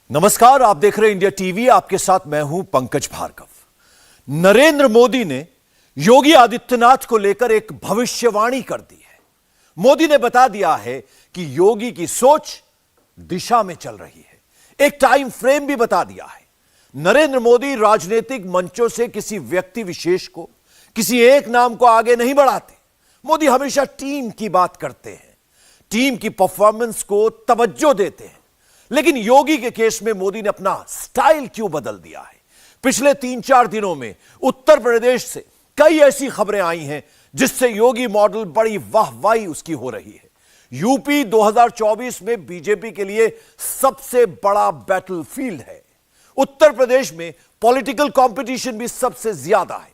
नमस्कार, आप देख रहे हैं इंडिया टीवी। आपके साथ मैं हूं पंकज भार्गव। नरेंद्र मोदी ने योगी आदित्यनाथ को लेकर एक भविष्यवाणी कर दी है। मोदी ने बता दिया है कि योगी की सोच दिशा में चल रही है। एक टाइम फ्रेम भी बता दिया है। नरेंद्र मोदी राजनीतिक मंचों से किसी व्यक्ति विशेष को, किसी एक नाम को आगे नहीं बढ़ाते। मोदी हमेशा टीम की बात करते हैं, टीम की परफॉर्मेंस को तवज्जो देते हैं। लेकिन योगी के केस में मोदी ने अपना स्टाइल क्यों बदल दिया है? पिछले 3-4 दिनों में उत्तर प्रदेश से कई ऐसी खबरें आई हैं जिससे योगी मॉडल बड़ी वाहवाही उसकी हो रही है। यूपी 2024 में बीजेपी के लिए सबसे बड़ा बैटलफील्ड है। उत्तर प्रदेश में पॉलिटिकल कंपटीशन भी सबसे ज्यादा है।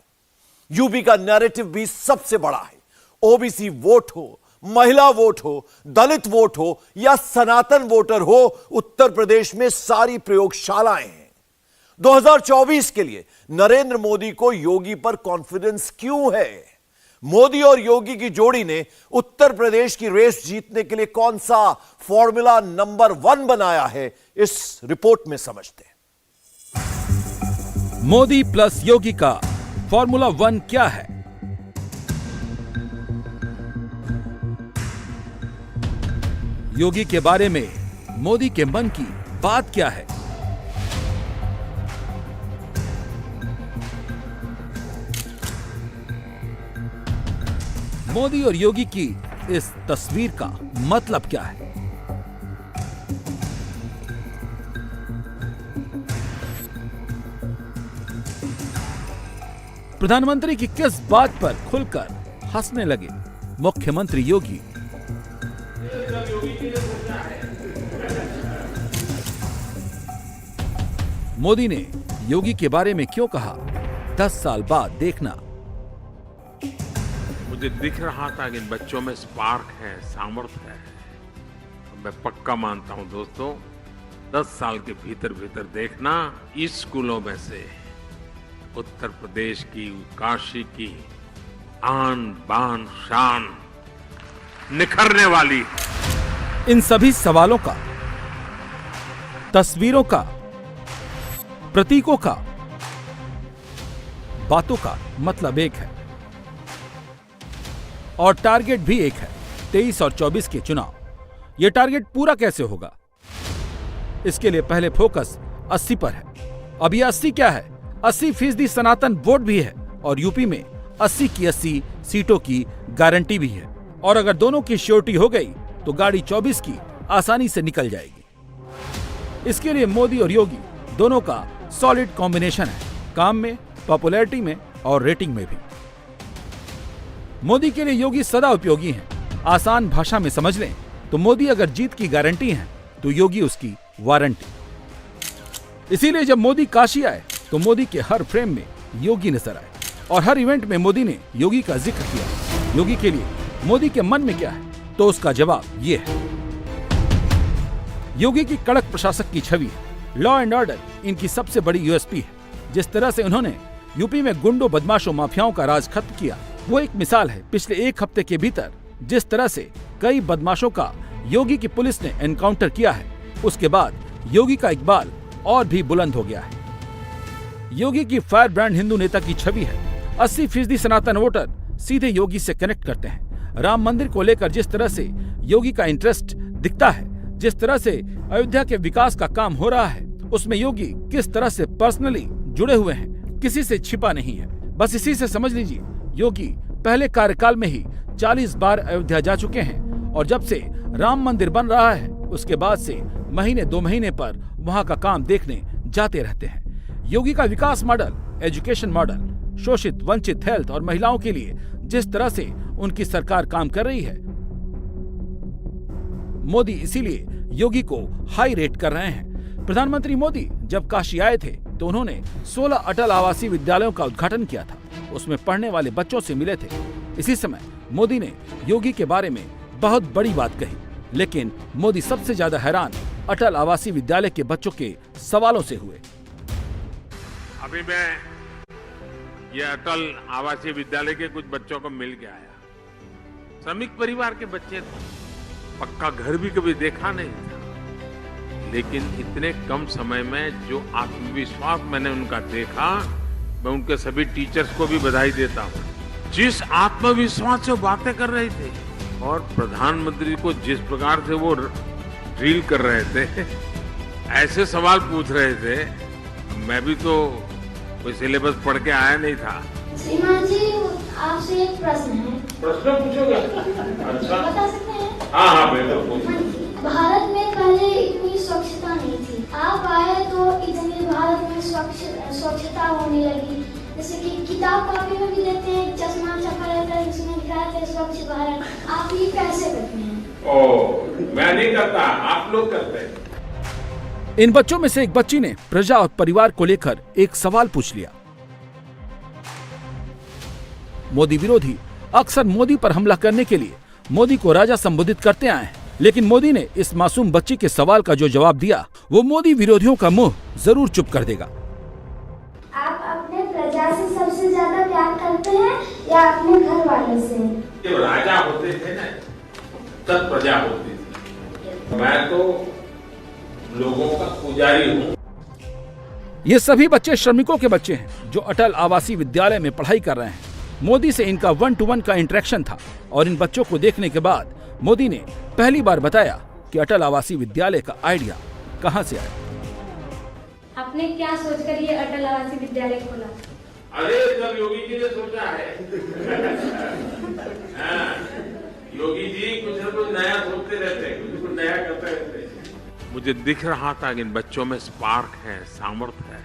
यूपी का नैरेटिव भी सबसे बड़ा है। ओबीसी वोट हो, महिला वोट हो, दलित वोट हो या सनातन वोटर हो, उत्तर प्रदेश में सारी प्रयोगशालाएं हैं। 2024 के लिए नरेंद्र मोदी को योगी पर कॉन्फिडेंस क्यों है? मोदी और योगी की जोड़ी ने उत्तर प्रदेश की रेस जीतने के लिए कौन सा फॉर्मूला नंबर 1 बनाया है, इस रिपोर्ट में समझते हैं। मोदी प्लस योगी का फॉर्मूला 1 क्या है? योगी के बारे में मोदी के मन की बात क्या है? मोदी और योगी की इस तस्वीर का मतलब क्या है? प्रधानमंत्री की किस बात पर खुलकर हंसने लगे मुख्यमंत्री योगी? मोदी ने योगी के बारे में क्यों कहा 10 साल बाद देखना? मुझे दिख रहा था कि इन बच्चों में स्पार्क है, सामर्थ्य है। मैं पक्का मानता हूं दोस्तों, 10 साल के भीतर भीतर देखना, इस स्कूलों में से उत्तर प्रदेश की, काशी की आन बान शान निखरने वाली। इन सभी सवालों का, तस्वीरों का, प्रतीकों का, बातों का मतलब एक है और टारगेट भी एक है। 23 और 24 के चुनाव। यह टारगेट पूरा कैसे होगा? इसके लिए पहले फोकस 80 पर है। अब यह 80 क्या है? 80% सनातन वोट भी है और यूपी में 80 की 80 सीटों की गारंटी भी है। और अगर दोनों की श्योरिटी हो गई तो गाड़ी 24 की आसानी से निकल जाएगी। इसके लिए मोदी और योगी दोनों का सॉलिड कॉम्बिनेशन है, काम में, पॉपुलैरिटी में और रेटिंग में भी। मोदी के लिए योगी सदा उपयोगी हैं। आसान भाषा में समझ लें तो मोदी अगर जीत की गारंटी है तो योगी उसकी वारंटी। इसीलिए जब मोदी काशी आए तो मोदी के हर फ्रेम में योगी नजर आए और हर इवेंट में मोदी ने योगी का जिक्र किया। योगी के लिए मोदी के मन में क्या है तो उसका जवाब ये है। योगी की कड़क प्रशासक की छवि है। लॉ एंड ऑर्डर इनकी सबसे बड़ी यूएसपी है। जिस तरह से उन्होंने यूपी में गुंडों, बदमाशों, माफियाओं का राज खत्म किया, वो एक मिसाल है। पिछले 1 हफ्ते के भीतर जिस तरह से कई बदमाशों का योगी की पुलिस ने एनकाउंटर किया है, उसके बाद योगी का इकबाल और भी बुलंद हो गया है। योगी की फायर ब्रांड हिंदू नेता की छवि है। 80% सनातन वोटर सीधे योगी से कनेक्ट करते हैं। राम मंदिर को लेकर जिस तरह से योगी का इंटरेस्ट दिखता है, जिस तरह से अयोध्या के विकास का काम हो रहा है, उसमें योगी किस तरह से पर्सनली जुड़े हुए हैं, किसी से छिपा नहीं है। बस इसी से समझ लीजिए, योगी पहले कार्यकाल में ही 40 बार अयोध्या जा चुके हैं और जब से राम मंदिर बन रहा है उसके बाद से महीने 2 महीने पर वहां का काम देखने जाते रहते हैं। योगी का विकास मॉडल, एजुकेशन मॉडल, शोषित, वंचित, हेल्थ और महिलाओं के लिए जिस तरह से उनकी सरकार काम कर रही है, मोदी इसीलिए योगी को हाई रेट कर रहे हैं। प्रधानमंत्री मोदी जब काशी आए थे तो उन्होंने 16 अटल आवासीय विद्यालयों का उद्घाटन किया था। उसमें पढ़ने वाले बच्चों से मिले थे। इसी समय मोदी ने योगी के बारे में बहुत बड़ी बात कही, लेकिन मोदी सबसे ज्यादा हैरान अटल आवासीय विद्यालय के बच्चों के सवालों से हुए। अभी मैं ये अटल आवासीय विद्यालय के कुछ बच्चों को मिल के आया। श्रमिक परिवार के बच्चे थे, पक्का घर भी कभी देखा नहीं था। लेकिन इतने कम समय में जो आत्मविश्वास मैंने उनका देखा, मैं उनके सभी टीचर्स को भी बधाई देता हूँ। जिस आत्मविश्वास से वो बातें कर रहे थे और प्रधानमंत्री को जिस प्रकार से वो ड्रिल कर रहे थे, ऐसे सवाल पूछ रहे थे, मैं भी तो कोई सिलेबस पढ़ के आया नहीं था। श्रीमान जी, आपसे एक प्रश्न है। प्रश्न पूछोगे? अच्छा, बता सकते हैं? हाँ बिल्कुल पूछो। भारत में पहले इतनी स्वच्छता नहीं थी, आप आए तो इतनी भारत में स्वच्छता होने लगी। जैसे कि किताब कॉपी में भी देते हैं, चश्मा छपा रहता है, जिसमें लिखा रहता है स्वच्छ भारत। आप ये कैसे करते हैं? मैं नहीं करता, आप लोग करते हैं। इन बच्चों में से एक बच्ची ने प्रजा और परिवार को लेकर एक सवाल पूछ लिया। मोदी विरोधी अक्सर मोदी पर हमला करने के लिए मोदी को राजा संबोधित करते आए हैं, लेकिन मोदी ने इस मासूम बच्ची के सवाल का जो जवाब दिया, वो मोदी विरोधियों का मुंह जरूर चुप कर देगा। आप अपने प्रजा से सबसे ज्यादा प्यार करते हैं या अपने घर वाले से? जब राजा होते थे ना, तब प्रजा होती थी। मैं तो लोगों का पुजारी हूँ। ये सभी बच्चे श्रमिकों के बच्चे हैं जो अटल आवासीय विद्यालय में पढ़ाई कर रहे हैं। मोदी से इनका 1-to-1 का इंटरेक्शन था और इन बच्चों को देखने के बाद मोदी ने पहली बार बताया कि अटल आवासीय विद्यालय का आइडिया कहां से आया। आपने क्या सोचकर ये अटल आवासीय विद्यालय खोला? अरे सब योगी जी ने सोचा है। योगी जी कुछ न कुछ नया सोचते रहते हैं, कुछ नया करते रहते हैं। मुझे दिख रहा था कि इन बच्चों में स्पार्क है, सामर्थ्य है।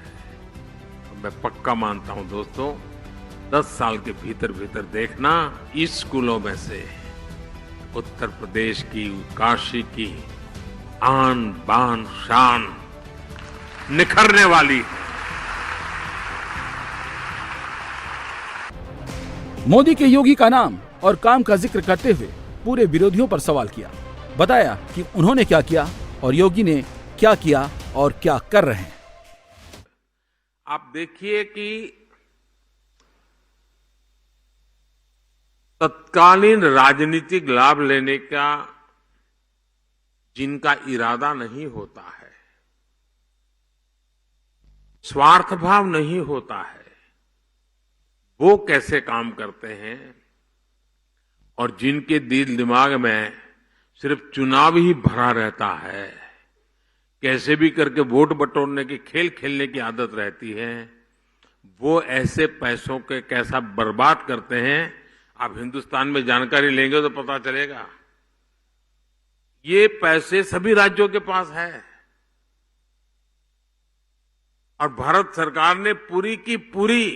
मैं पक्का मानता हूं दोस्तों, 10 साल के भीतर भीतर देखना, इस स्कूलों में से उत्तर प्रदेश की, काशी की आन बान शान निखरने वाली। मोदी के योगी का नाम और काम का जिक्र करते हुए पूरे विरोधियों पर सवाल किया, बताया कि उन्होंने क्या किया और योगी ने क्या किया और क्या कर रहे हैं। आप देखिए कि तत्कालीन राजनीतिक लाभ लेने का जिनका इरादा नहीं होता है, स्वार्थ भाव नहीं होता है, वो कैसे काम करते हैं, और जिनके दिल दिमाग में सिर्फ चुनाव ही भरा रहता है, कैसे भी करके वोट बटोरने की खेल खेलने की आदत रहती है, वो ऐसे पैसों के कैसा बर्बाद करते हैं। आप हिंदुस्तान में जानकारी लेंगे तो पता चलेगा। ये पैसे सभी राज्यों के पास है और भारत सरकार ने पूरी की पूरी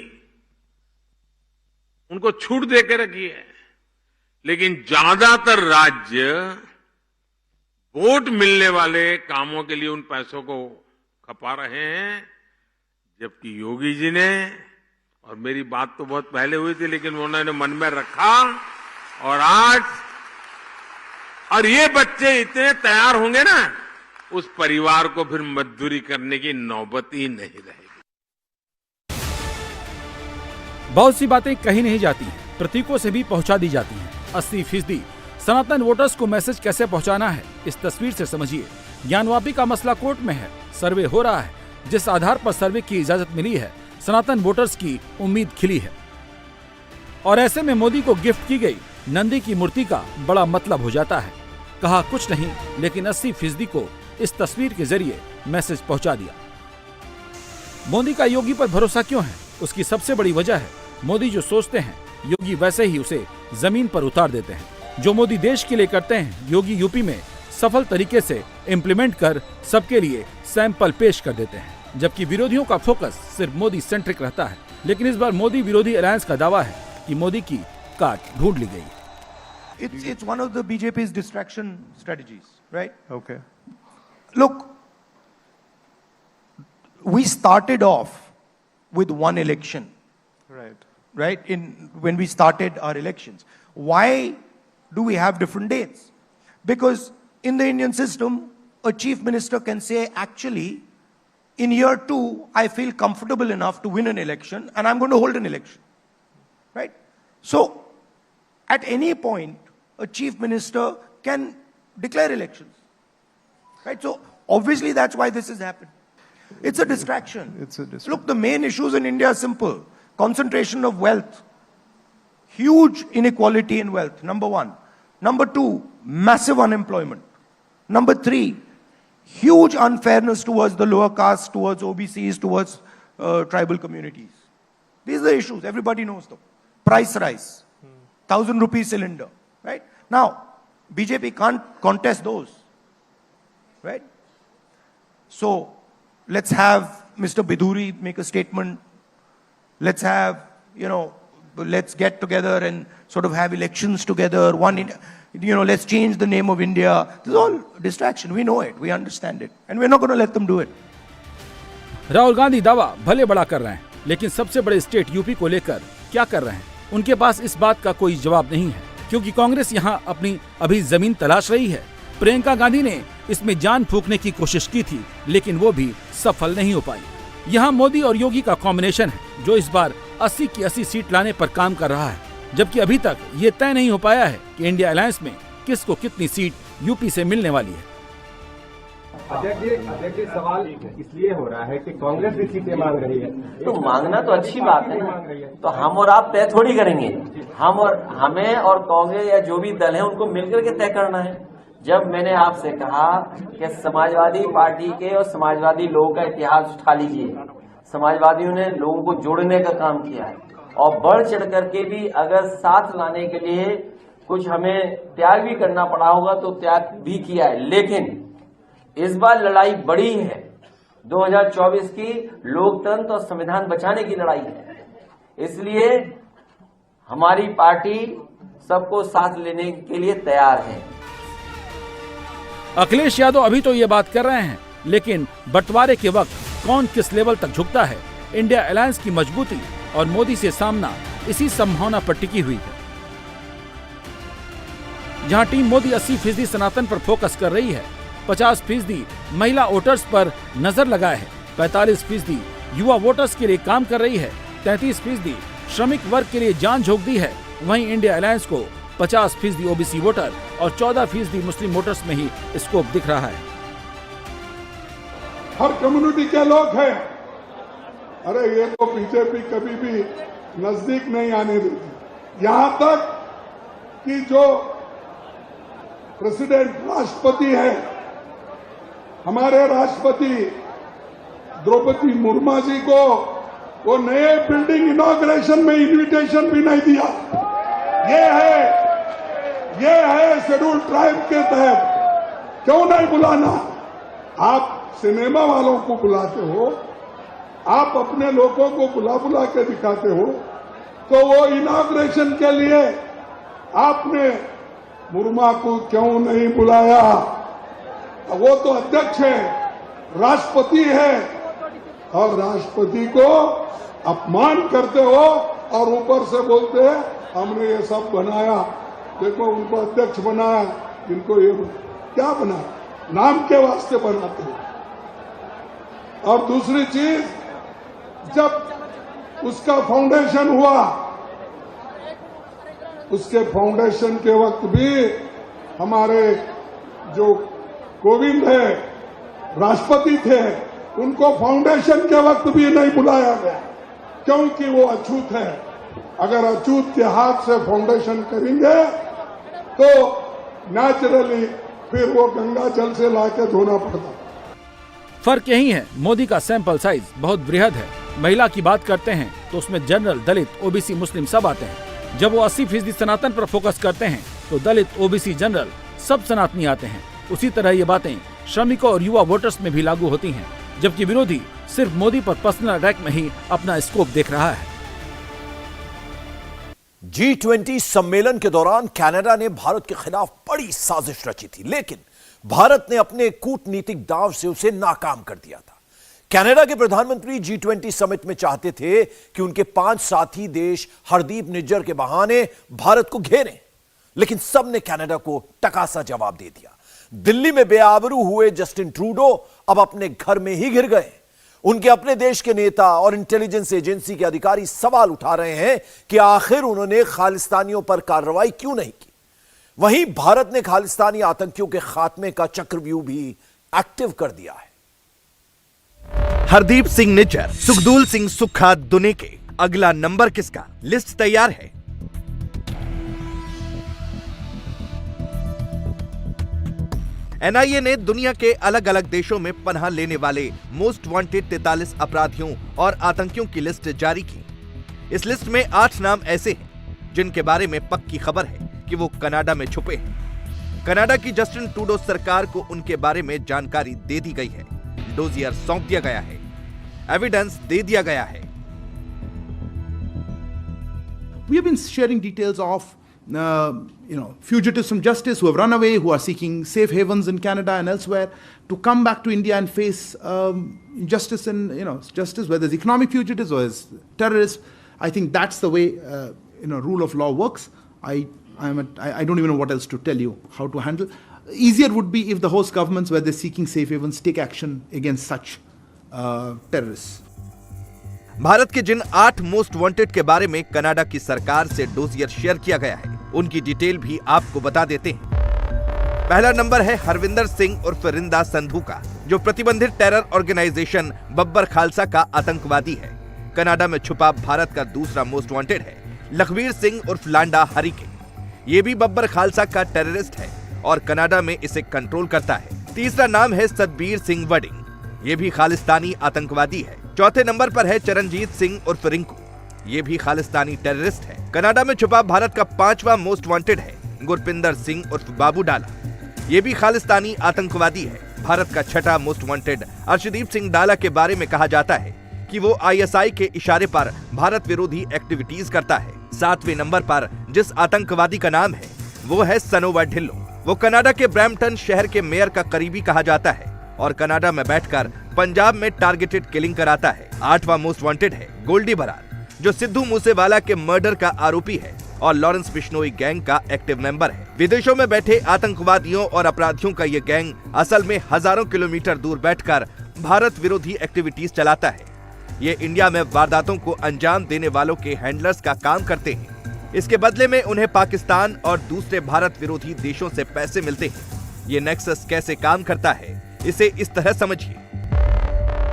उनको छूट दे के रखी है, लेकिन ज्यादातर राज्य वोट मिलने वाले कामों के लिए उन पैसों को खपा रहे हैं, जबकि योगी जी ने, और मेरी बात तो बहुत पहले हुई थी लेकिन उन्होंने मन में रखा, और आज और ये बच्चे इतने तैयार होंगे ना, उस परिवार को फिर मजदूरी करने की नौबत ही नहीं रहेगी। बहुत सी बातें कही नहीं जाती हैं, प्रतीकों से भी पहुंचा दी जाती हैं। 80% सनातन वोटर्स को मैसेज कैसे पहुंचाना है, इस तस्वीर से समझिए। ज्ञानवापी का मसला कोर्ट में है, सर्वे हो रहा है, जिस आधार पर सर्वे की इजाजत मिली है, सनातन वोटर्स की उम्मीद खिली है। और ऐसे में मोदी को गिफ्ट की गई नंदी की मूर्ति का बड़ा मतलब हो जाता है। कहा कुछ नहीं, लेकिन 80% को इस तस्वीर के जरिए मैसेज पहुंचा दिया। मोदी का योगी पर भरोसा क्यों है? उसकी सबसे बड़ी वजह है, मोदी जो सोचते हैं योगी वैसे ही उसे जमीन पर उतार देते हैं। जो मोदी देश के लिए करते हैं, योगी यूपी में सफल तरीके से इम्प्लीमेंट कर सबके लिए सैंपल पेश कर देते हैं। जबकि विरोधियों का फोकस सिर्फ मोदी सेंट्रिक रहता है। लेकिन इस बार मोदी विरोधी अलायंस का दावा है कि मोदी की काट ढूंढ ली गई। It's one of the BJP's distraction strategies, right? Okay. Look, we started off with one election, Right. right? When we started our elections. Why do we have different dates? Because in the Indian system, a chief minister can say, actually, in year 2, I feel comfortable enough to win an election and I'm going to hold an election, right? So, at any point, a chief minister can declare elections, right? So, Obviously, that's why this has happened. It's a distraction. It's a distraction. Look, the main issues in India are simple. Concentration of wealth. Huge inequality in wealth, number one. Number two, massive unemployment. Number three, huge unfairness towards the lower caste, towards OBCs, towards tribal communities. These are the issues. Everybody knows them. Price rise. 1,000 rupees cylinder. Right? Now, BJP can't contest those. Right? So, let's have Mr. Biduri make a statement. Let's have, let's get together and sort of have elections together. Let's change the name of India. This is all distraction. We know it. We understand it. And we're not going to let them do it. Rahul Gandhi दावा भले बड़ा कर रहे हैं, लेकिन सबसे बड़े state UP को लेकर क्या कर रहे हैं? उनके पास इस बात का कोई जवाब नहीं है, क्योंकि कांग्रेस यहाँ अपनी अभी जमीन तलाश रही है। प्रियंका गांधी ने इसमें जान फूंकने की कोशिश की थी, लेकिन वो भी सफल नहीं हो पाई। यहाँ मोदी और योगी का कॉम्बिनेशन है, जो इस बार 80 की 80 सीट लाने पर काम कर रहा है, जबकि अभी तक ये तय नहीं हो पाया है कि इंडिया अलायंस में किसको कितनी सीट यूपी से मिलने वाली है। अध्यक्ष जी, सवाल इसलिए हो रहा है कि कांग्रेस भी सीटें मांग रही है। तो मांगना तो अच्छी बात है ना, तो हम और आप तय थोड़ी करेंगे। हमें और कांग्रेस या जो भी दल है उनको मिलकर के तय करना है। जब मैंने आपसे कहा कि समाजवादी पार्टी के और समाजवादी लोगों का इतिहास उठा लीजिए, समाजवादियों ने लोगों को जोड़ने का काम किया है और बढ़ चढ़ करके भी अगर साथ लाने के लिए कुछ हमें त्याग भी करना पड़ा होगा तो त्याग भी किया है। लेकिन इस बार लड़ाई बड़ी है, 2024 की लोकतंत्र और संविधान बचाने की लड़ाई है। इसलिए हमारी पार्टी सबको साथ लेने के लिए तैयार है। अखिलेश यादव अभी तो ये बात कर रहे हैं, लेकिन बंटवारे के वक्त कौन किस लेवल तक झुकता है, इंडिया अलायंस की मजबूती और मोदी से सामना इसी संभावना पर टिकी हुई है। जहां टीम मोदी 80% सनातन पर फोकस कर रही है, 50% महिला वोटर्स पर नजर लगाए है, 45% युवा वोटर्स के लिए काम कर रही है, 33% श्रमिक वर्ग के लिए जान झोंक दी है, वहीं इंडिया अलायंस को 50% ओबीसी वोटर और 14% मुस्लिम वोटर्स में ही स्कोप दिख रहा है। हर कम्युनिटी के लोग हैं। अरे ये तो बीजेपी कभी भी नजदीक नहीं आने देती। यहां तक कि जो प्रेसिडेंट राष्ट्रपति है, हमारे राष्ट्रपति द्रौपदी मुर्मू जी को वो नए बिल्डिंग इनॉग्रेशन में इनविटेशन भी नहीं दिया। ये है शेड्यूल ट्राइब के तहत क्यों नहीं बुलाना? आप सिनेमा वालों को बुलाते हो, आप अपने लोगों को बुला के दिखाते हो, तो वो इनॉग्रेशन के लिए आपने मुर्मू को क्यों नहीं बुलाया? वो तो अध्यक्ष है, राष्ट्रपति है, और राष्ट्रपति को अपमान करते हो और ऊपर से बोलते हैं हमने ये सब बनाया, देखो उनको अध्यक्ष बनाया, इनको ये क्या बनाया? नाम के वास्ते बनाते हो। और दूसरी चीज, जब उसका फाउंडेशन हुआ, उसके फाउंडेशन के वक्त भी हमारे जो कोविंद है, राष्ट्रपति थे, उनको फाउंडेशन के वक्त भी नहीं बुलाया गया, क्योंकि वो अछूत है। अगर अछूत के हाथ से फाउंडेशन करेंगे तो नेचुरली फिर वो गंगा जल से लाके धोना पड़ता। फर्क यही है, मोदी का सैंपल साइज बहुत बृहद है। महिला की बात करते हैं तो उसमें जनरल, दलित, ओबीसी, मुस्लिम सब आते हैं। जब वो 80% सनातन पर फोकस करते हैं तो दलित, ओबीसी, जनरल सब सनातनी आते हैं। उसी तरह ये बातें श्रमिकों और युवा वोटर्स में भी लागू होती हैं, जबकि विरोधी सिर्फ मोदी पर पर्सनल अटैक में ही अपना स्कोप देख रहा है। G20 सम्मेलन के दौरान कनाडा ने भारत के खिलाफ बड़ी साजिश रची थी, लेकिन भारत ने अपने कूटनीतिक दांव से उसे नाकाम कर दिया था। कनाडा के प्रधानमंत्री G20 समिट में चाहते थे कि उनके 5 साथी देश हरदीप निज्जर के बहाने भारत को घेरें, लेकिन सबने कनाडा को टकासा जवाब दे दिया। दिल्ली में बेआबरू हुए जस्टिन ट्रूडो अब अपने घर में ही घिर गए। उनके अपने देश के नेता और इंटेलिजेंस एजेंसी के अधिकारी सवाल उठा रहे हैं कि आखिर उन्होंने खालिस्तानियों पर कार्रवाई क्यों नहीं की। वहीं भारत ने खालिस्तानी आतंकियों के खात्मे का चक्रव्यूह भी एक्टिव कर दिया है। हरदीप सिंह निज्जर, सुखदूल सिंह सुक्खा दुने के अगला नंबर किसका? लिस्ट तैयार है। एनआईए ने दुनिया के अलग अलग देशों में पनाह लेने वाले मोस्ट वांटेड 43 अपराधियों और आतंकियों की लिस्ट जारी की। इस लिस्ट में 8 नाम ऐसे हैं जिनके बारे में पक्की खबर है कि वो कनाडा में छुपे हैं। कनाडा की जस्टिन ट्रूडो सरकार को उनके बारे में जानकारी दे दी गई है, डोजियर सौंप दिया गया है, एविडेंस दे दिया गया है। We have been sharing details of fugitives from justice who have run away, who are seeking safe havens in Canada and elsewhere, to come back to India and face justice and justice, whether it's economic fugitives or as terrorists. I think that's the way rule of law works. I don't even know what else to tell you how to handle. Easier would be if the host governments, where they're seeking safe havens, take action against such terrorists. Bharat के जिन 8 most wanted के बारे में Canada की सरकार से dossier share किया गया है, उनकी डिटेल भी आपको बता देते हैं। पहला नंबर है हरविंदर सिंह उर्फ रिंदा संधू का, जो प्रतिबंधित टेरर ऑर्गेनाइजेशन बब्बर खालसा का आतंकवादी है। कनाडा में छुपा भारत का दूसरा मोस्ट वांटेड है लखबीर सिंह उर्फ लांडा हरिके। ये भी बब्बर खालसा का टेररिस्ट है और कनाडा में इसे कंट्रोल करता है। तीसरा नाम है सतबीर सिंह वडिंग, ये भी खालिस्तानी आतंकवादी है। चौथे नंबर पर है चरणजीत सिंह उर्फ रिंकू, ये भी खालिस्तानी टेररिस्ट है। कनाडा में छुपा भारत का 5वां मोस्ट वांटेड है गुरपिंदर सिंह उर्फ बाबू डाला, ये भी खालिस्तानी आतंकवादी है। भारत का 6वां मोस्ट वांटेड अर्शदीप सिंह डाला के बारे में कहा जाता है कि वो आईएसआई के इशारे पर भारत विरोधी एक्टिविटीज करता है। 7वें नंबर पर जिस आतंकवादी का नाम है वो है सनोवा ढिल्लो। वो कनाडा के ब्रैम्पटन शहर के मेयर का करीबी कहा जाता है और कनाडा में बैठकर पंजाब में टारगेटेड किलिंग कराता है। 8वां मोस्ट वांटेड है गोल्डी बरार, जो सिद्धू मूसेवाला के मर्डर का आरोपी है और लॉरेंस बिश्नोई गैंग का एक्टिव मेंबर है। विदेशों में बैठे आतंकवादियों और अपराधियों का ये गैंग असल में हजारों किलोमीटर दूर बैठकर भारत विरोधी एक्टिविटीज चलाता है। ये इंडिया में वारदातों को अंजाम देने वालों के हैंडलर्स का काम करते हैं। इसके बदले में उन्हें पाकिस्तान और दूसरे भारत विरोधी देशों से पैसे मिलते हैं। ये नेक्सस कैसे काम करता है, इसे इस तरह समझिए।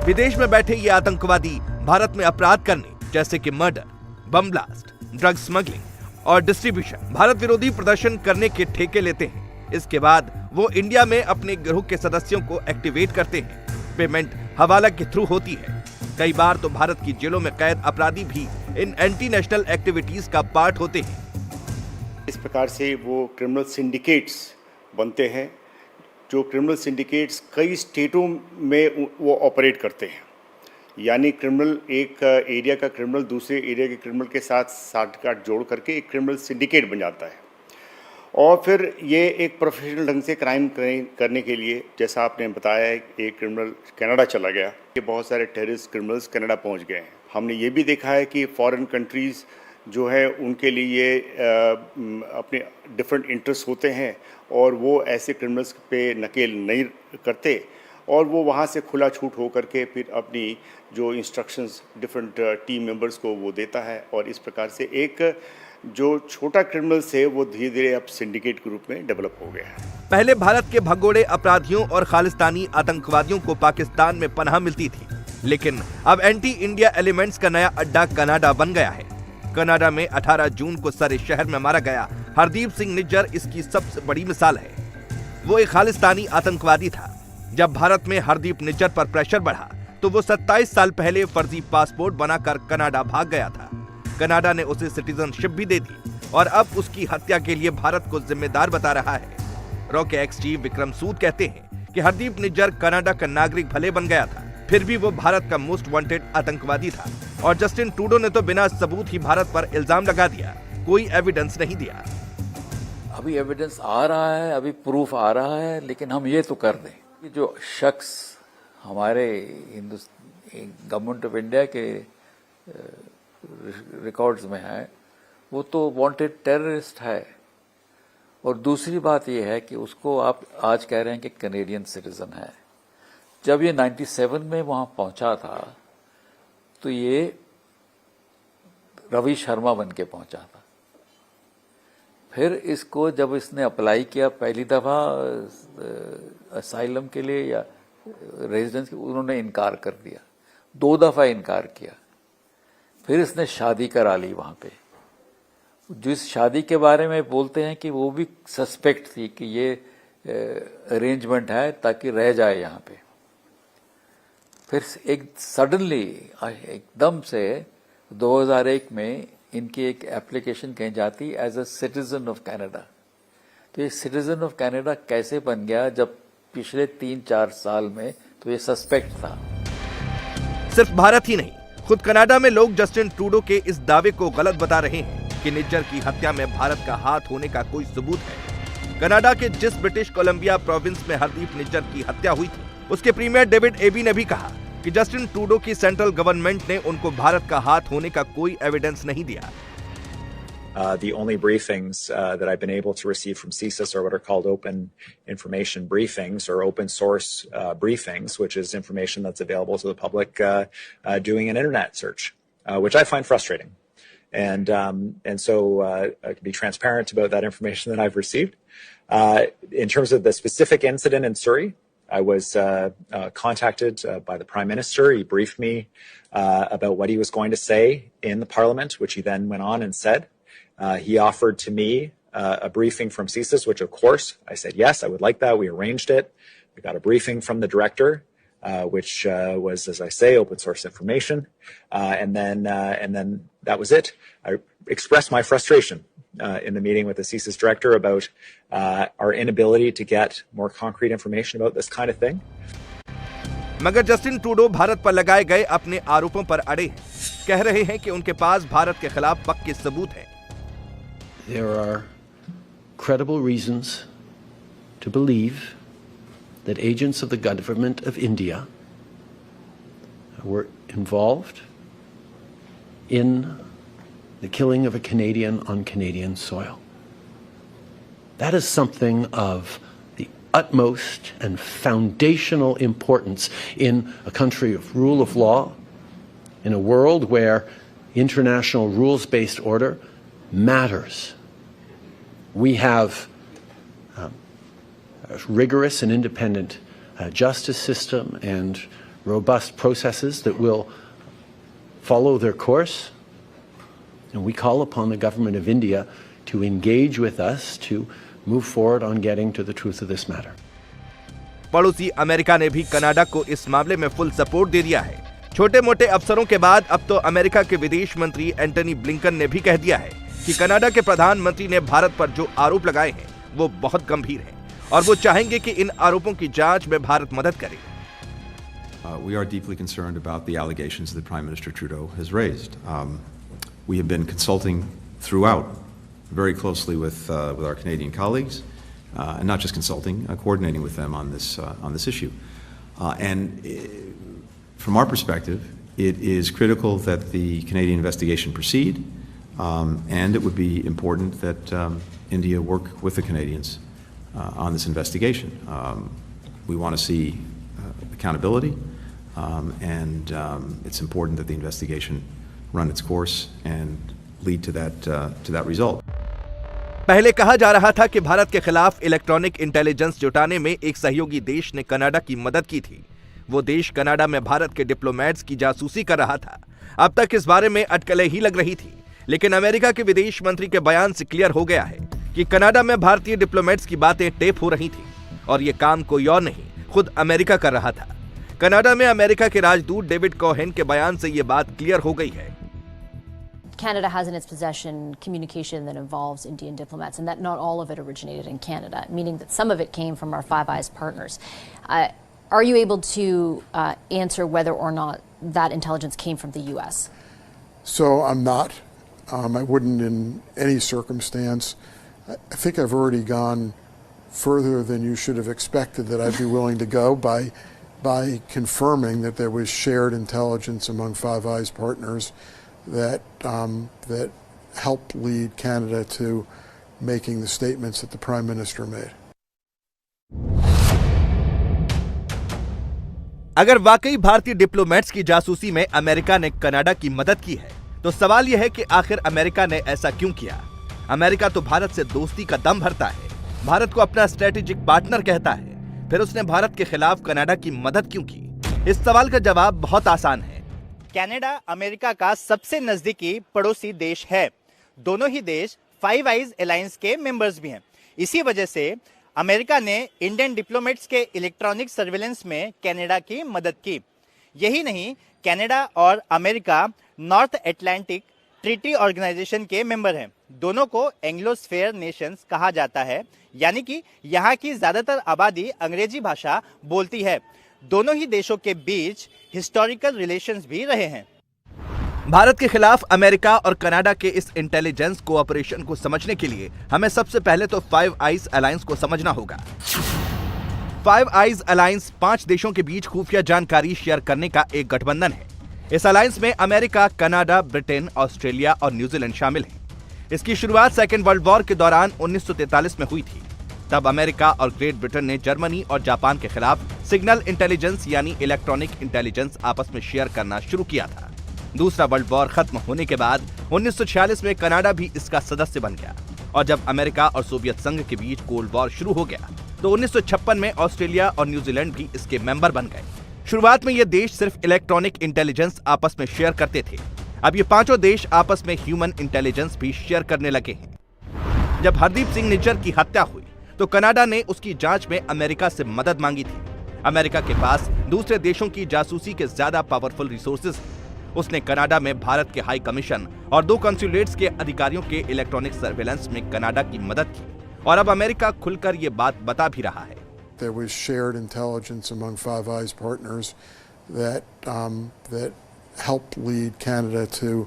विदेश में बैठे ये आतंकवादी भारत में अपराध करने जैसे कि murder, bomb blast, drug smuggling और डिस्ट्रीब्यूशन, भारत विरोधी प्रदर्शन करने के ठेके लेते हैं। इसके बाद वो इंडिया में अपने गिरोह के सदस्यों को एक्टिवेट करते हैं। पेमेंट हवाला के थ्रू होती है। कई बार तो भारत की जेलों में कैद अपराधी भी इन एंटी नेशनल एक्टिविटीज का पार्ट होते हैं। इस प्रकार से वो क्रिमिनल सिंडिकेट्स बनते हैं, जो क्रिमिनल सिंडिकेट्स कई स्टेटों में वो ऑपरेट करते हैं। यानी क्रिमिनल एक एरिया का क्रिमिनल दूसरे एरिया के क्रिमिनल के साथ साठगांठ जोड़ करके एक क्रिमिनल सिंडिकेट बन जाता है और फिर ये एक प्रोफेशनल ढंग से क्राइम करने के लिए, जैसा आपने बताया है, एक क्रिमिनल कनाडा चला गया, ये बहुत सारे टेररिस्ट क्रिमिनल्स कनाडा पहुंच गए हैं। हमने ये भी देखा है कि फॉरेन कंट्रीज़ जो है उनके लिए अपने डिफरेंट इंटरेस्ट होते हैं और वो ऐसे क्रिमिनल्स पे नकेल नहीं करते और वो वहाँ से खुला छूट हो करके फिर अपनी जो इंस्ट्रक्शंस डिफरेंट टीम मेंबर्स को वो देता है और इस प्रकार से एक जो छोटा क्रिमिनल्स है वो धीरे धीरे अब सिंडिकेट के रूप में डेवलप हो गया है। पहले भारत के भगोड़े अपराधियों और खालिस्तानी आतंकवादियों को पाकिस्तान में पनाह मिलती थी, लेकिन अब एंटी इंडिया एलिमेंट्स का नया अड्डा कनाडा बन गया है। कनाडा में 18 जून को सरे शहर में मारा गया हरदीप सिंह निज्जर इसकी सबसे बड़ी मिसाल है। वो एक खालिस्तानी आतंकवादी था। जब भारत में हरदीप निज्जर पर प्रेशर बढ़ा तो वो 27 साल पहले फर्जी पासपोर्ट बनाकर कनाडा भाग गया था। कनाडा ने उसे सिटीजनशिप भी दे दी और अब उसकी हत्या के लिए भारत को जिम्मेदार बता रहा है। रॉ के एक्स चीफ विक्रम सूद कहते हैं कि हरदीप निज्जर कनाडा का नागरिक भले बन गया था, फिर भी वो भारत का मोस्ट वांटेड आतंकवादी था और जस्टिन ट्रूडो ने तो बिना सबूत ही भारत पर इल्जाम लगा दिया, कोई एविडेंस नहीं दिया। अभी एविडेंस आ रहा है, अभी प्रूफ आ रहा है, लेकिन हम ये तो कर दें कि जो शख्स हमारे गवर्नमेंट ऑफ इंडिया के रिकॉर्ड्स में है वो तो वांटेड टेररिस्ट है। और दूसरी बात ये है कि उसको आप आज कह रहे हैं कि कैनेडियन सिटीजन है। जब ये 97 में वहां पहुंचा था तो ये रवि शर्मा बन के पहुंचा था। फिर इसको जब इसने अप्लाई किया पहली दफा असाइलम के लिए या रेजिडेंस के, उन्होंने इनकार कर दिया, 2 दफा इनकार किया। फिर इसने शादी करा ली वहां पे, जिस शादी के बारे में बोलते हैं कि वो भी सस्पेक्ट थी कि ये अरेंजमेंट है ताकि रह जाए यहाँ पे। फिर एक सडनली एकदम से 2001 में इनकी एक एप्लीकेशन कहीं जाती as a citizen of Canada. तो ये सिटीजन ऑफ कनाडा कैसे बन गया जब पिछले 3-4 साल में तो ये सस्पेक्ट था। सिर्फ भारत ही नहीं, खुद कनाडा में लोग जस्टिन ट्रूडो के इस दावे को गलत बता रहे हैं कि निज्जर की हत्या में भारत का हाथ होने का कोई सबूत है। कनाडा के जिस ब्रिटिश कोलंबिया प्रोविंस में हरदीप निज्जर की हत्या हुई थी, उसके प्रीमियर डेविड एबी ने भी कहा कि जस्टिन ट्रूडो की सेंट्रल गवर्नमेंट ने उनको भारत का हाथ होने का कोई एविडेंस नहीं दिया। The only briefings that I've been able to receive from CSIS are what are called open information briefings or open source briefings, which is information that's available to the public doing an internet search, which I find frustrating. And so I can be transparent about that information that I've received. In terms of the specific incident in Surrey, I was contacted by the Prime Minister. He briefed me about what he was going to say in the Parliament, which he then went on and said. He offered to me a briefing from CSIS, which of course I said yes, I would like that. We arranged it. We got a briefing from the director, which was, as I say, open source information, and then that was it. I expressed my frustration in the meeting with the CSIS director about our inability to get more concrete information about this kind of thing. मगर Justin Trudeau Bharat पर लगाए गए अपने आरोपों पर अड़े हैं। कह रहे हैं कि उनके पास भारत के खिलाफ पक्के सबूत हैं। There are credible reasons to believe that agents of the government of India were involved in the killing of a Canadian on Canadian soil. That is something of the utmost and foundational importance in a country of rule of law, in a world where international rules-based order matters. We have a rigorous and independent justice system and robust processes that will follow their course, and we call upon the government of India to engage with us to move forward on getting to the truth of this matter. पड़ोसी America ने भी Canada को इस मामले में full support दे दिया है। छोटे मोटे अफसरों के बाद अब तो अमेरिका के विदेश मंत्री एंटनी ब्लिंकन ने भी कह दिया है कि कनाडा के प्रधानमंत्री ने भारत पर जो आरोप लगाए हैं वो बहुत गंभीर हैं और वो चाहेंगे कि इन आरोपों की जांच में भारत मदद करे। We are deeply concerned about the allegations that Prime Minister Trudeau has raised. We have been consulting throughout very closely with our Canadian colleagues, and not just consulting, coordinating with them on this issue. And from our perspective, it is critical that the Canadian investigation proceed. And it would be important that India work with the Canadians on this investigation. We want to see accountability, and it's important that the investigation run its course and lead to that result. पहले कहा जा रहा था कि भारत के खिलाफ electronic intelligence जुटाने में एक सहयोगी देश ने कनाडा की मदद की थी। वो देश कनाडा में भारत के डिप्लोमेट्स की जासूसी कर रहा था। अब तक इस बारे में अटकलें ही लग रही थी, लेकिन अमेरिका के विदेश मंत्री के बयान से क्लियर हो गया है कि कनाडा में भारतीय डिप्लोमेट्स की बातें टेप हो रही थी और ये काम कोई और नहीं, खुद अमेरिका कर रहा था। कनाडा में अमेरिका के राजदूत डेविड कोहेन के बयान से ये बात क्लियर हो गई है। Canada has in its possession communication that involves Indian diplomats, and that not all of it originated in Canada, meaning that some of it came from our Five Eyes partners. Are you able to answer whether or not that intelligence came from the U.S.? So I'm not. I wouldn't in any circumstance. I think I've already gone further than you should have expected that I'd be willing to go by confirming that there was shared intelligence among Five Eyes partners that helped lead Canada to making the statements that the Prime Minister made. अगर वाकई भारतीय diplomats की जासूसी में America ने Canada की मदद की है, तो सवाल यह है कि आखिर अमेरिका ने ऐसा क्यों किया? अमेरिका तो भारत से दोस्ती का दम भरता है, भारत को अपना स्ट्रेटेजिक पार्टनर कहता है, फिर उसने भारत के खिलाफ कनाडा की मदद क्यों की? इस सवाल का जवाब बहुत आसान है। कनाडा अमेरिका का सबसे नजदीकी पड़ोसी देश है। दोनों ही देश फाइव आइज अलायंस के मेंबर्स भी हैं। इसी वजह से अमेरिका ने इंडियन डिप्लोमेट्स के इलेक्ट्रॉनिक सर्विलेंस में कनाडा की मदद की। यही नहीं, कनाडा और America North Atlantic Treaty Organization के मेंबर हैं। दोनों को एंग्लोस्फेयर नेशंस कहा जाता है, यानी कि यहाँ की ज्यादातर आबादी अंग्रेजी भाषा बोलती है। दोनों ही देशों के बीच हिस्टोरिकल रिलेशंस भी रहे हैं। भारत के खिलाफ अमेरिका और कनाडा के इस इंटेलिजेंस कोऑपरेशन को समझने के लिए हमें सबसे पहले तो फाइव आइज अलायंस को समझना होगा। फाइव आइज अलायंस 5 देशों के बीच खुफिया जानकारी शेयर करने का एक गठबंधन है। इस अलायंस में अमेरिका, कनाडा, ब्रिटेन, ऑस्ट्रेलिया और न्यूजीलैंड शामिल हैं। इसकी शुरुआत सेकेंड वर्ल्ड वॉर के दौरान 1943 में हुई थी। तब अमेरिका और ग्रेट ब्रिटेन ने जर्मनी और जापान के खिलाफ सिग्नल इंटेलिजेंस यानी इलेक्ट्रॉनिक इंटेलिजेंस आपस में शेयर करना शुरू किया था। दूसरा वर्ल्ड वॉर खत्म होने के बाद 1946 में कनाडा भी इसका सदस्य बन गया और जब अमेरिका और सोवियत संघ के बीच कोल्ड वॉर शुरू हो गया तो 1956 में ऑस्ट्रेलिया और न्यूजीलैंड भी इसके मेंबर बन गए। शुरुआत में ये देश सिर्फ इलेक्ट्रॉनिक इंटेलिजेंस आपस में शेयर करते थे। अब ये 5 देश आपस में ह्यूमन इंटेलिजेंस भी शेयर करने लगे हैं। जब हरदीप सिंह निज्जर की हत्या हुई तो कनाडा ने उसकी जांच में अमेरिका से मदद मांगी थी। अमेरिका के पास दूसरे देशों की जासूसी के ज्यादा पावरफुल रिसोर्सेज हैं। उसने कनाडा में भारत के हाई कमीशन और 2 कॉन्सुलेट्स के अधिकारियों के इलेक्ट्रॉनिक सर्वेलेंस में कनाडा की मदद की और अब अमेरिका खुलकर ये बात बता भी रहा है। There was shared intelligence among Five Eyes partners that helped lead Canada to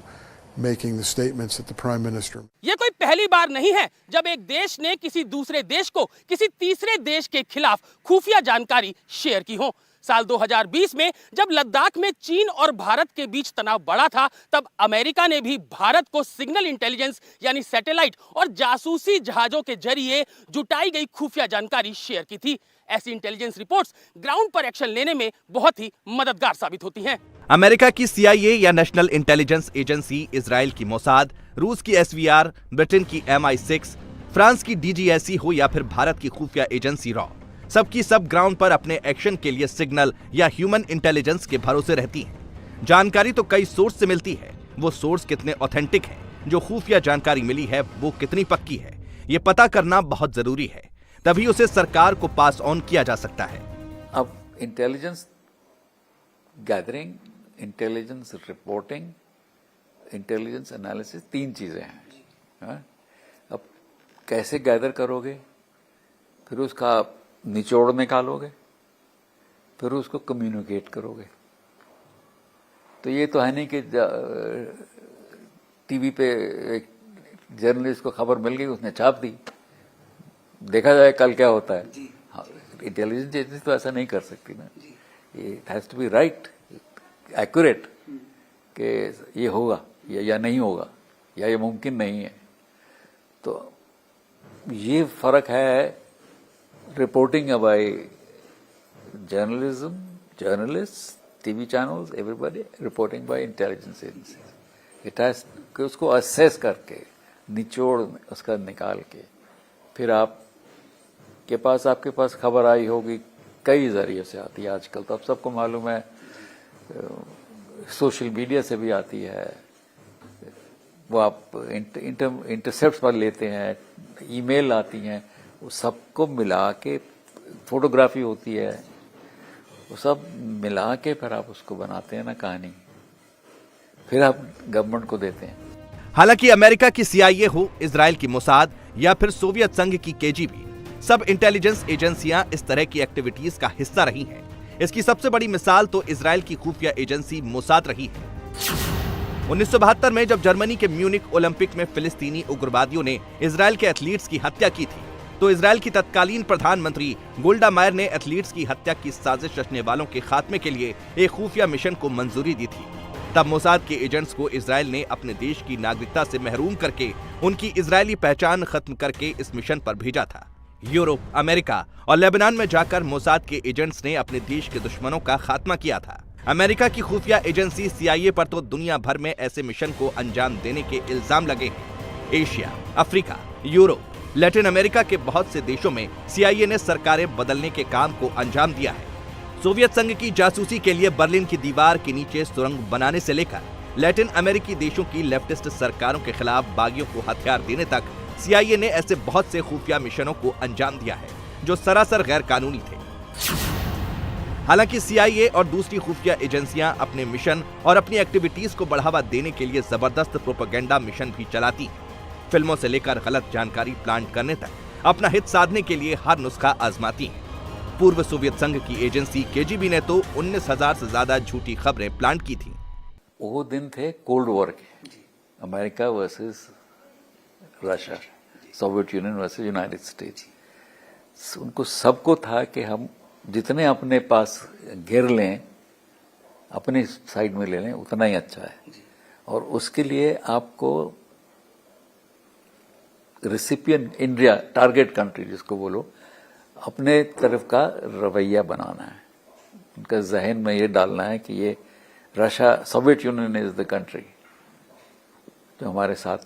making the statements that the Prime Minister. ये कोई पहली बार नहीं है जब एक देश ने किसी दूसरे देश को किसी तीसरे देश के खिलाफ खुफिया जानकारी शेयर की हो। साल 2020 में जब लद्दाख में चीन और भारत के बीच तनाव बढ़ा था, तब अमेरिका ने भी भारत को सिग्नल इंटेलिजेंस यानी सैटेलाइट और जासूसी जहाजों के जरिए जुटाई गई खुफिया जानकारी शेयर की थी। ऐसी इंटेलिजेंस रिपोर्ट्स ग्राउंड पर एक्शन लेने में बहुत ही मददगार साबित होती हैं। अमेरिका की CIA या नेशनल इंटेलिजेंस एजेंसी, इजराइल की मोसाद, रूस की SVR, ब्रिटेन की MI6, फ्रांस की DGSE हो या फिर भारत की खुफिया एजेंसी रॉ, सबकी सब ग्राउंड पर अपने एक्शन के लिए सिग्नल या ह्यूमन इंटेलिजेंस के भरोसे रहती हैं। जानकारी तो कई सोर्स से मिलती है, वो सोर्स कितने ऑथेंटिक है, जो खुफिया जानकारी मिली है वो कितनी पक्की है, ये पता करना बहुत जरूरी है, तभी उसे सरकार को पास ऑन किया जा सकता है। अब intelligence gathering, intelligence reporting, intelligence analysis, 3 चीजें हैं। अब कैसे गैदर करोगे, फिर उसका निचोड़ निकालोगे, फिर उसको कम्युनिकेट करोगे। तो ये तो है नहीं कि टीवी पे एक जर्नलिस्ट को खबर मिल गई, उसने छाप दी, देखा जाए कल क्या होता है। इंटेलिजेंस एजेंसी तो ऐसा नहीं कर सकती ना। It has to be right, accurate, कि ये होगा या नहीं होगा या ये मुमकिन नहीं है। तो ये फर्क है reporting by journalist, TV channels, everybody reporting by intelligence agency. It has कि उसको असेस करके, निचोड़ उसका निकाल के, फिर आपके पास खबर आई होगी, कई जरिए से आती है आजकल, तो अब सबको मालूम है, सोशल मीडिया से भी आती है, वो आप इंटरसेप्ट पर लेते हैं, ईमेल आती हैं, वो सबको मिला के, फोटोग्राफी होती है, वो सब मिला के फिर आप उसको बनाते हैं ना कहानी, फिर आप गवर्नमेंट को देते हैं। हालांकि अमेरिका की CIA हो, इजराइल की मोसाद या फिर सोवियत संघ की KGB, सब इंटेलिजेंस एजेंसियां इस तरह की एक्टिविटीज का हिस्सा रही हैं। इसकी सबसे बड़ी मिसाल तो इजराइल की खुफिया एजेंसी मोसाद रही है। 1972 में जब जर्मनी के म्यूनिक ओलंपिक में फिलिस्तीनी उग्रवादियों ने इजराइल के एथलीट्स की हत्या की थी, तो इजराइल की तत्कालीन प्रधानमंत्री गोल्डा मायर ने एथलीट्स की हत्या की साजिश रचने वालों के खात्मे के लिए एक खुफिया मिशन को मंजूरी दी थी। तब मोसाद के एजेंट्स को इजराइल ने अपने देश की नागरिकता से महरूम करके उनकी इजरायली पहचान खत्म करके इस मिशन पर भेजा था। यूरोप, अमेरिका और लेबनान में जाकर मोसाद के एजेंट्स ने अपने देश के दुश्मनों का खात्मा किया था। अमेरिका की खुफिया एजेंसी CIA पर तो दुनिया भर में ऐसे मिशन को अंजाम देने के इल्जाम लगे हैं। Asia, Africa, Europe, Latin America के बहुत से देशों में CIA ने सरकारें बदलने के काम को अंजाम दिया है। सोवियत संघ की जासूसी के लिए बर्लिन की दीवार के नीचे सुरंग बनाने से लेकर लैटिन अमेरिकी देशों की लेफ्टिस्ट सरकारों के खिलाफ बागियों को हथियार देने तक CIA ने ऐसे बहुत से खुफिया मिशनों को अंजाम दिया है जो सरासर गैर कानूनी थे। हालांकि CIA और दूसरी खुफिया एजेंसियां अपने मिशन और अपनी एक्टिविटीज को बढ़ावा देने के लिए जबरदस्त प्रोपेगेंडा मिशन भी चलाती हैं। फिल्मों से लेकर गलत जानकारी प्लांट करने तक अपना हित साधने के लिए हर नुस्खा आजमाती हैं। पूर्व सोवियत संघ की एजेंसी KGB ने तो 19,000 से ज्यादा झूठी खबरें प्लांट की थी। वो दिन थे कोल्ड वॉर के, America versus Russia, Soviet union versus United states. उनको सबको था कि हम जितने अपने पास घेर लें, अपनी साइड में ले लें, उतना ही अच्छा है। और उसके लिए आपको रेसिपिएंट इंडिया, टारगेट कंट्री जिसको बोलो, अपने तरफ का रवैया बनाना है। उनका जहन में ये डालना है कि ये Russia, Soviet union is the country जो हमारे साथ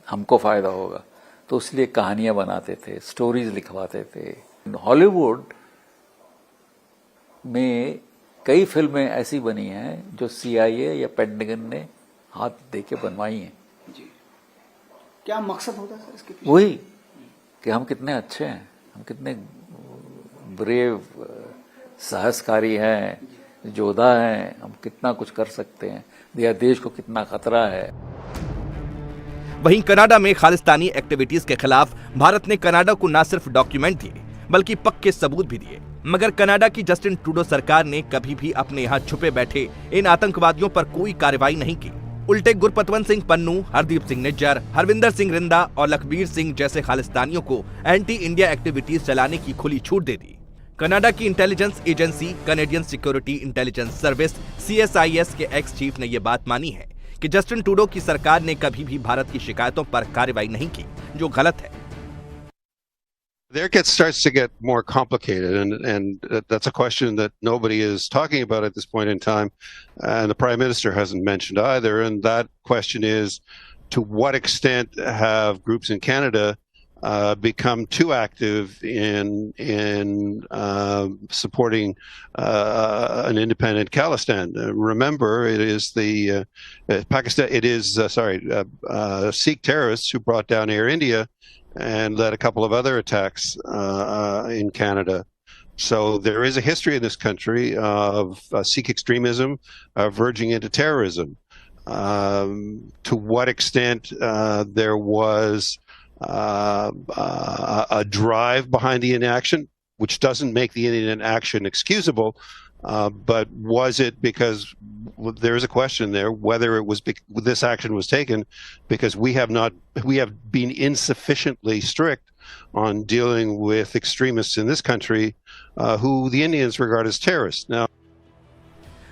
हमको फायदा होगा। तो इसलिए कहानियां बनाते थे, स्टोरीज लिखवाते थे। हॉलीवुड में कई फिल्में ऐसी बनी हैं जो CIA या पेंटागन ने हाथ दे के बनवाई हैं। जी। क्या मकसद होता है इसके पीछे? वही कि हम कितने अच्छे हैं, हम कितने ब्रेव, साहसकारी हैं, योद्धा हैं, हम कितना कुछ कर सकते हैं, या देश को कितना खतरा है। वहीं कनाडा में खालिस्तानी एक्टिविटीज के खिलाफ भारत ने कनाडा को न सिर्फ डॉक्यूमेंट दिए बल्कि पक्के सबूत भी दिए। मगर कनाडा की जस्टिन ट्रूडो सरकार ने कभी भी अपने यहाँ छुपे बैठे इन आतंकवादियों पर कोई कार्रवाई नहीं की। उल्टे गुरपतवंत सिंह पन्नू, हरदीप सिंह निज्जर, हरविंदर सिंह रिंदा और लखबीर सिंह जैसे खालिस्तानियों को एंटी इंडिया एक्टिविटीज चलाने की खुली छूट दे दी। कनाडा की intelligence agency Canadian security intelligence service CSIS के एक्स चीफ ने यह बात मानी है कि जस्टिन ट्रूडो की सरकार ने कभी भी भारत की शिकायतों पर कार्रवाई नहीं की, जो गलत है। There starts to get more complicated, and that's a question that nobody is talking about at this point in time, and the Prime Minister hasn't mentioned either. And that question is, to what extent have groups in Canada become too active in supporting an independent Khalistan? Remember, it is the Pakistan. It is Sikh terrorists who brought down Air India and led a couple of other attacks in Canada. So there is a history in this country of Sikh extremism verging into terrorism. To what extent there was a drive behind the inaction, which doesn't make the inaction excusable, but was it because there is a question there whether it was this action was taken because we have been insufficiently strict on dealing with extremists in this country who the Indians regard as terrorists. Now,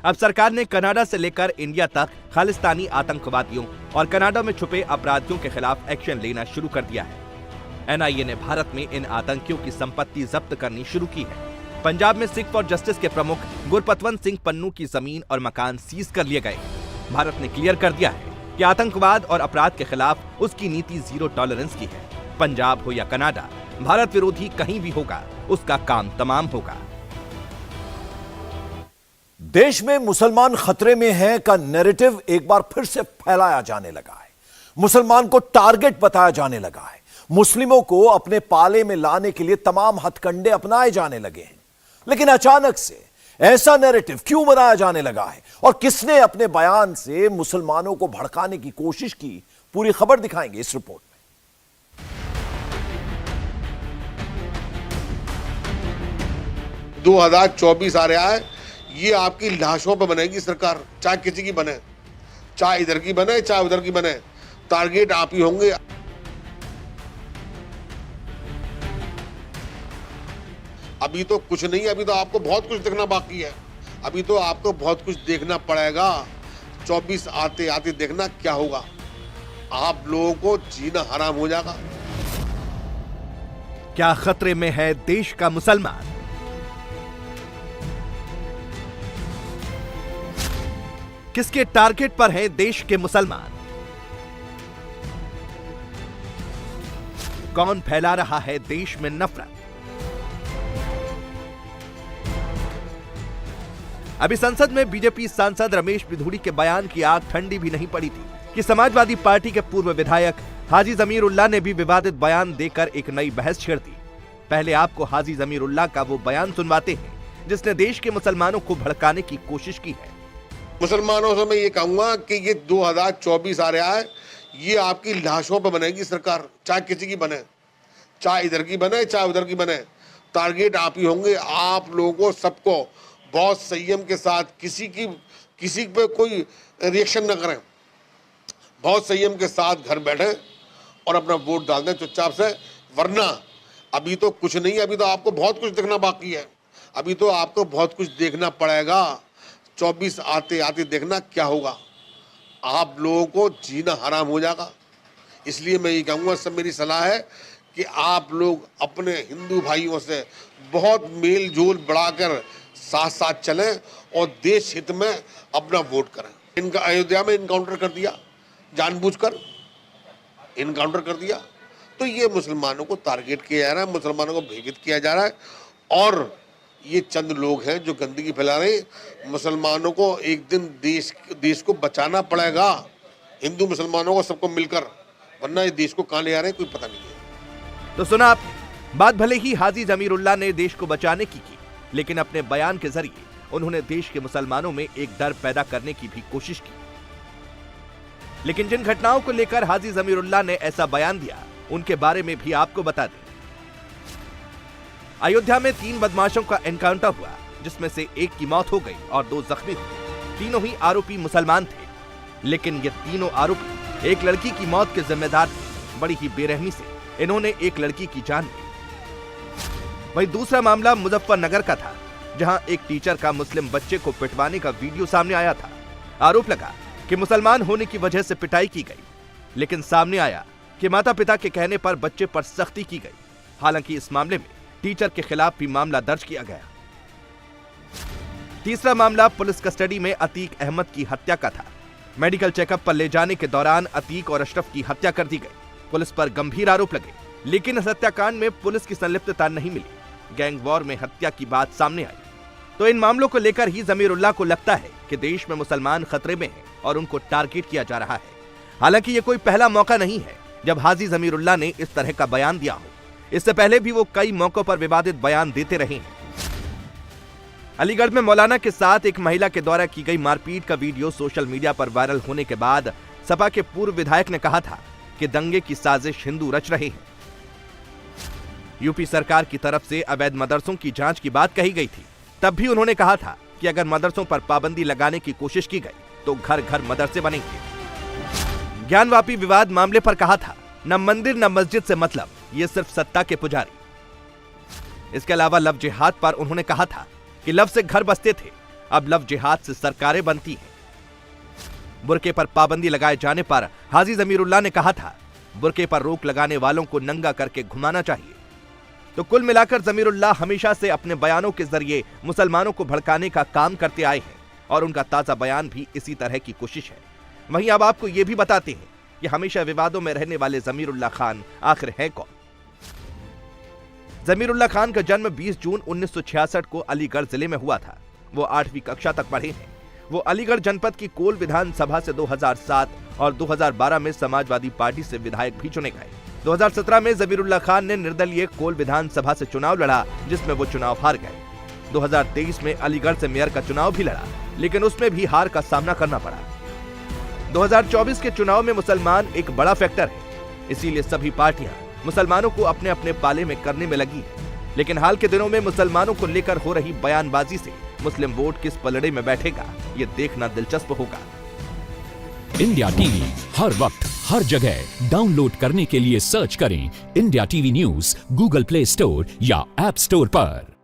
अब सरकार ने Canada से लेकर India तक खालिस्तानी आतंकवादियों और Canada में छुपे अपराधियों के खिलाफ एक्शन लेना शुरू कर दिया है। NIA ने भारत में इन आतंकियों की संपत्ति जब्त करनी शुरू की है। पंजाब में सिख फॉर जस्टिस के प्रमुख गुरपतवंत सिंह पन्नू की जमीन और मकान सीज कर लिए गए। भारत ने क्लियर कर दिया है कि आतंकवाद और अपराध के खिलाफ उसकी नीति जीरो टॉलरेंस की है। पंजाब हो या कनाडा, भारत विरोधी कहीं भी होगा, उसका काम तमाम होगा। देश में मुसलमान खतरे में हैं का नैरेटिव एक बार फिर से फैलाया जाने लगा है। मुसलमान को टारगेट बताया जाने लगा है। मुस्लिमों को अपने पाले में लाने के लिए तमाम हथकंडे अपनाए जाने लगे हैं। लेकिन अचानक से ऐसा नैरेटिव क्यों बनाया जाने लगा है और किसने अपने बयान से मुसलमानों को भड़काने की कोशिश की, पूरी खबर दिखाएंगे इस रिपोर्ट में। 2024 आ रहा है, ये आपकी लाशों पर बनेगी सरकार, चाहे किसी की बने, चाहे इधर की बने चाहे उधर की बने, टारगेट आप ही होंगे। अभी तो कुछ नहीं, अभी तो आपको बहुत कुछ देखना बाकी है। अभी तो आपको बहुत कुछ देखना पड़ेगा। 24 आते आते देखना क्या होगा। आप लोगों को जीना हराम हो जाएगा। क्या खतरे में है देश का मुसलमान? किसके टारगेट पर है देश के मुसलमान? कौन फैला रहा है देश में नफरत। अभी संसद में बीजेपी सांसद रमेश बिधूड़ी के बयान की आग ठंडी भी नहीं पड़ी थी कि समाजवादी पार्टी के पूर्व विधायक हाजी जमीरुल्लाह ने भी विवादित बयान देकर एक नई बहस छेड़ दी। पहले आपको हाजी जमीरुल्लाह का वो बयान सुनवाते हैं जिसने देश के मुसलमानों को भड़काने की कोशिश की है। मुसलमानों से मैं ये कहूंगा कि ये 2024 आ रहा है, ये आपकी लाशों पर बनेगी सरकार, चाहे किसी की बने, चाहे इधर की बने चाहे उधर की बने, टारगेट आप ही होंगे। आप लोगों को सबको बहुत संयम के साथ, किसी पे कोई रिएक्शन न करें, बहुत संयम के साथ घर बैठे और अपना वोट डाल दें चुपचाप से, वरना अभी तो कुछ नहीं है, अभी तो आपको बहुत कुछ देखना बाकी है, अभी तो आपको बहुत कुछ देखना पड़ेगा। 24 आते आते देखना क्या होगा, आप लोगों को जीना हराम हो जाएगा। इसलिए मैं ये कहूँगा, सब मेरी सलाह है कि आप लोग अपने हिंदू भाइयों से बहुत मेल जोल बढ़ाकर साथ साथ चलें और देश हित में अपना वोट करें। इनका अयोध्या में इनकाउंटर कर दिया, जानबूझकर इनकाउंटर कर दिया, तो ये मुसलमानों को टारगेट किया जा रहा है, मुसलमानों को भयभीत किया जा रहा है। और ये चंद लोग हैं जो गंदगी फैला रहे हैं। मुसलमानों को एक दिन देश को बचाना पड़ेगा, हिंदू मुसलमानों को सबको मिलकर, वरना ये देश को कहां ले आ रहे हैं कोई पता नहीं है। तो सुना आपने, बात भले ही हाजी जमीरुल्लाह ने देश को बचाने की, लेकिन अपने बयान के जरिए उन्होंने देश के मुसलमानों में एक डर पैदा करने की भी कोशिश की। लेकिन जिन घटनाओं को लेकर हाजी जमीरुल्लाह ने ऐसा बयान दिया, उनके बारे में भी आपको बता दें। अयोध्या में 3 बदमाशों का एनकाउंटर हुआ, जिसमें से एक की मौत हो गई और 2 जख्मी हुए। तीनों ही आरोपी मुसलमान थे, लेकिन ये तीनों आरोपी एक लड़की की मौत के जिम्मेदार थे। बड़ी ही बेरहमी से इन्होंने एक लड़की की जान ली। वहीं दूसरा मामला मुजफ्फरनगर का था, जहां एक टीचर का मुस्लिम बच्चे को पिटवाने का वीडियो सामने आया था। आरोप लगा कि मुसलमान होने की वजह से पिटाई की गई, लेकिन सामने आया कि माता पिता के कहने पर बच्चे पर सख्ती की गई। हालांकि इस मामले में टीचर के खिलाफ भी मामला दर्ज किया गया। तीसरा मामला पुलिस कस्टडी में अतीक अहमद की हत्या का था। मेडिकल चेकअप पर ले जाने के दौरान अतीक और अशरफ की हत्या कर दी गई। पुलिस पर गंभीर आरोप लगे, लेकिन इस हत्याकांड में पुलिस की संलिप्तता नहीं मिली। गैंग वॉर में हत्या की बात सामने आई। तो इन मामलों को लेकर ही जमीरुल्लाह को लगता है कि देश में मुसलमान खतरे में हैं और उनको टारगेट किया जा रहा है। हालांकि ये कोई पहला मौका नहीं है जब हाजी जमीरुल्लाह ने इस तरह का बयान दिया हो। इससे पहले भी वो कई मौकों पर विवादित बयान देते रहे हैं। अलीगढ़ में मौलाना के साथ एक महिला के द्वारा की गई मारपीट का वीडियो सोशल मीडिया पर वायरल होने के बाद सपा के पूर्व विधायक ने कहा था कि दंगे की साजिश हिंदू रच रहे हैं। यूपी सरकार की तरफ से अवैध मदरसों की जांच की बात कही गई थी। तब भी उन्होंने कहा था कि अगर मदरसों पर पाबंदी लगाने की कोशिश की गई तो घर घर मदरसे बनेंगे। ज्ञानवापी विवाद मामले पर कहा था, न मंदिर न मस्जिद से मतलब, ये सिर्फ सत्ता के पुजारी। इसके अलावा लव जिहाद पर उन्होंने कहा था कि लव से घर बसते थे, अब लव जिहाद से सरकारें बनती हैं। बुर्के पर पाबंदी लगाए जाने पर हाजी जमीरुल्लाह ने कहा था, बुर्के पर रोक लगाने वालों को नंगा करके घुमाना चाहिए। तो कुल मिलाकर जमीरुल्लाह हमेशा से अपने बयानों के जरिए मुसलमानों को भड़काने का काम करते आए हैं और उनका ताजा बयान भी इसी तरह की कोशिश है। वहीं अब आपको ये भी बताते हैं कि हमेशा विवादों में रहने वाले जमीरुल्लाह खान आखिर है कौन। जमीरुल्लाह खान का जन्म 20 जून 1966 को अलीगढ़ जिले में हुआ था। वो 8वीं कक्षा तक पढ़े हैं। वो अलीगढ़ जनपद की कोल विधानसभा से 2007 और 2012 में समाजवादी पार्टी से विधायक भी चुने गए। 2017 में जमीरुल्लाह खान ने निर्दलीय कोल विधानसभा से चुनाव लड़ा, जिसमें वो चुनाव हार गए। 2023 में अलीगढ़ से मेयर का चुनाव भी लड़ा, लेकिन उसमें भी हार का सामना करना पड़ा। 2024 के चुनाव में मुसलमान एक बड़ा फैक्टर है, इसीलिए सभी पार्टियां मुसलमानों को अपने अपने पाले में करने में लगी है। लेकिन हाल के दिनों में मुसलमानों को लेकर हो रही बयानबाजी से मुस्लिम वोट किस पलड़े में बैठेगा, ये देखना दिलचस्प होगा। इंडिया टीवी हर वक्त हर जगह डाउनलोड करने के लिए सर्च करें India TV news Google play store या ऐप स्टोर पर।